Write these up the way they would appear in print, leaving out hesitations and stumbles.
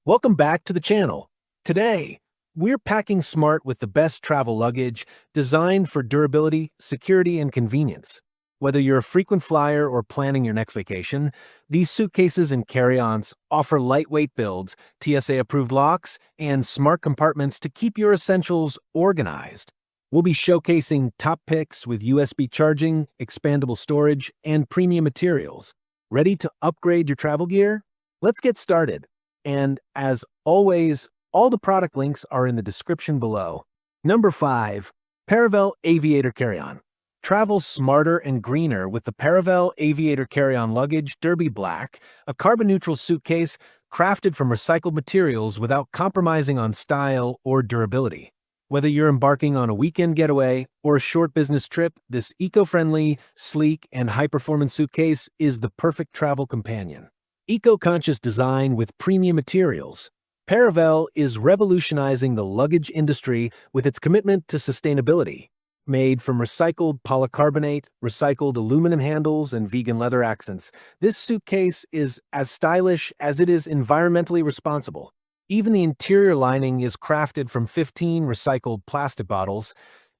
Welcome back to the channel. Today, we're packing smart with the best travel luggage designed for durability, security, and convenience. Whether you're a frequent flyer or planning your next vacation, these suitcases and carry-ons offer lightweight builds, TSA-approved locks, and smart compartments to keep your essentials organized. We'll be showcasing top picks with USB charging, expandable storage, and premium materials. Ready to upgrade your travel gear? Let's get started. And as always, all the product links are in the description below. Number 5. Paravel Aviator Carry-On. Travel smarter and greener with the Paravel Aviator Carry-On Luggage Derby Black, a carbon-neutral suitcase crafted from recycled materials without compromising on style or durability. Whether you're embarking on a weekend getaway or a short business trip, this eco-friendly, sleek, and high-performance suitcase is the perfect travel companion. Eco-conscious design with premium materials. Paravel is revolutionizing the luggage industry with its commitment to sustainability. Made from recycled polycarbonate, recycled aluminum handles, and vegan leather accents, this suitcase is as stylish as it is environmentally responsible. Even the interior lining is crafted from 15 recycled plastic bottles,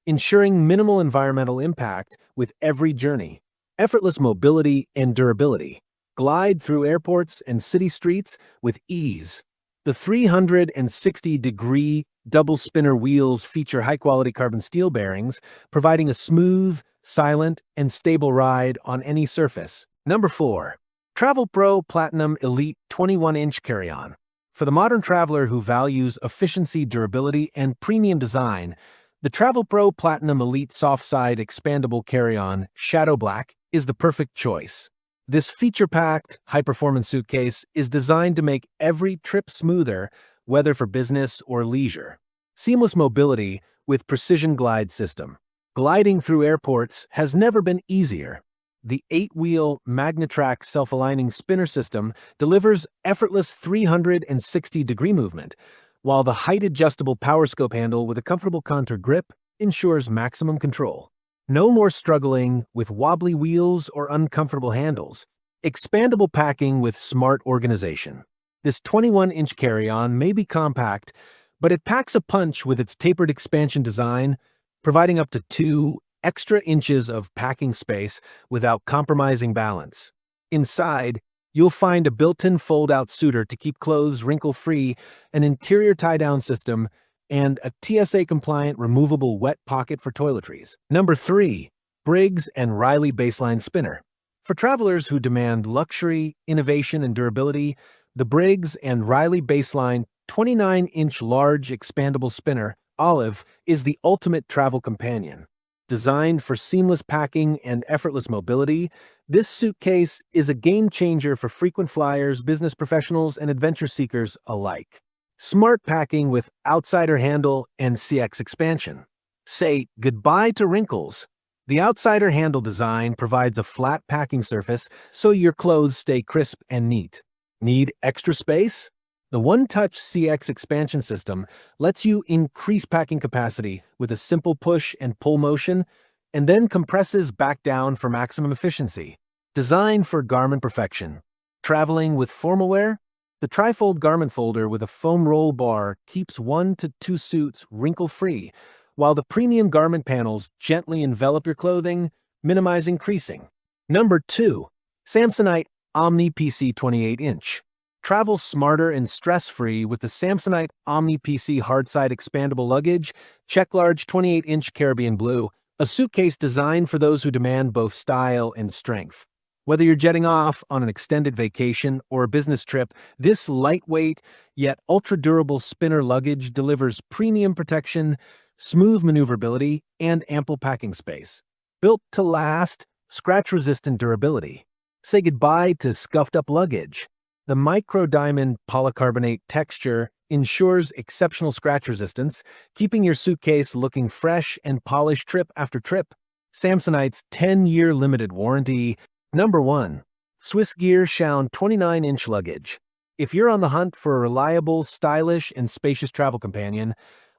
ensuring minimal environmental impact with every journey. Effortless mobility and durability. Glide through airports and city streets with ease. The 360-degree double spinner wheels feature high-quality carbon steel bearings, providing a smooth, silent, and stable ride on any surface. Number 4. Travelpro Platinum Elite 21-inch Carry-On. For the modern traveler who values efficiency, durability, and premium design, the Travelpro Platinum Elite Soft-Side Expandable Carry-On Shadow Black is the perfect choice. This feature-packed, high-performance suitcase is designed to make every trip smoother, whether for business or leisure. Seamless mobility with precision glide system. Gliding through airports has never been easier. The 8-wheel Magnetrack self-aligning spinner system delivers effortless 360-degree movement, while the height-adjustable power-scope handle with a comfortable contour grip ensures maximum control. No more struggling with wobbly wheels or uncomfortable handles. Expandable packing with smart organization. This 21-inch carry-on may be compact, but it packs a punch with its tapered expansion design, providing up to 2 extra inches of packing space without compromising balance. Inside, you'll find a built-in fold-out suitor to keep clothes wrinkle-free, an interior tie-down system, and a TSA-compliant removable wet pocket for toiletries. Number 3. Briggs and Riley Baseline Spinner. For travelers who demand luxury, innovation, and durability, the Briggs and Riley Baseline 29-inch large expandable spinner, Olive, is the ultimate travel companion. Designed for seamless packing and effortless mobility, this suitcase is a game-changer for frequent flyers, business professionals, and adventure seekers alike. Smart packing with outsider handle and CX expansion. Say goodbye to wrinkles. The outsider handle design provides a flat packing surface so your clothes stay crisp and neat. Need extra space? The One-Touch CX expansion system lets you increase packing capacity with a simple push and pull motion, and then compresses back down for maximum efficiency. Designed for garment perfection. Traveling with formal wear? The trifold garment folder with a foam roll bar keeps 1 to 2 suits wrinkle-free, while the premium garment panels gently envelop your clothing, minimizing creasing. Number 2. Samsonite Omni PC 28-inch. Travel smarter and stress-free with the Samsonite Omni PC Hardside Expandable Luggage, Check Large 28-inch Caribbean Blue, a suitcase designed for those who demand both style and strength. Whether you're jetting off on an extended vacation or a business trip, this lightweight yet ultra-durable spinner luggage delivers premium protection, smooth maneuverability, and ample packing space. Built to last, scratch-resistant durability. Say goodbye to scuffed-up luggage. The micro-diamond polycarbonate texture ensures exceptional scratch resistance, keeping your suitcase looking fresh and polished trip after trip. Samsonite's 10-year limited warranty. Number 1. SwissGear Sion 29-inch Luggage. If you're on the hunt for a reliable, stylish, and spacious travel companion,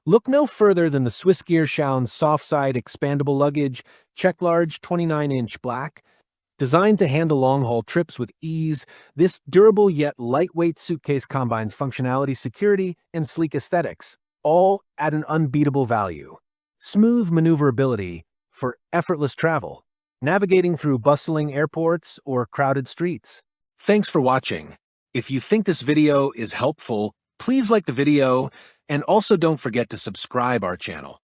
look no further than the SwissGear Sion Soft-Side Expandable Luggage, Check Large 29-inch Black. Designed to handle long-haul trips with ease, this durable yet lightweight suitcase combines functionality, security, and sleek aesthetics, all at an unbeatable value. Smooth maneuverability for effortless travel, navigating through bustling airports or crowded streets. Thanks for watching. If you think this video is helpful, please like the video and also don't forget to subscribe our channel.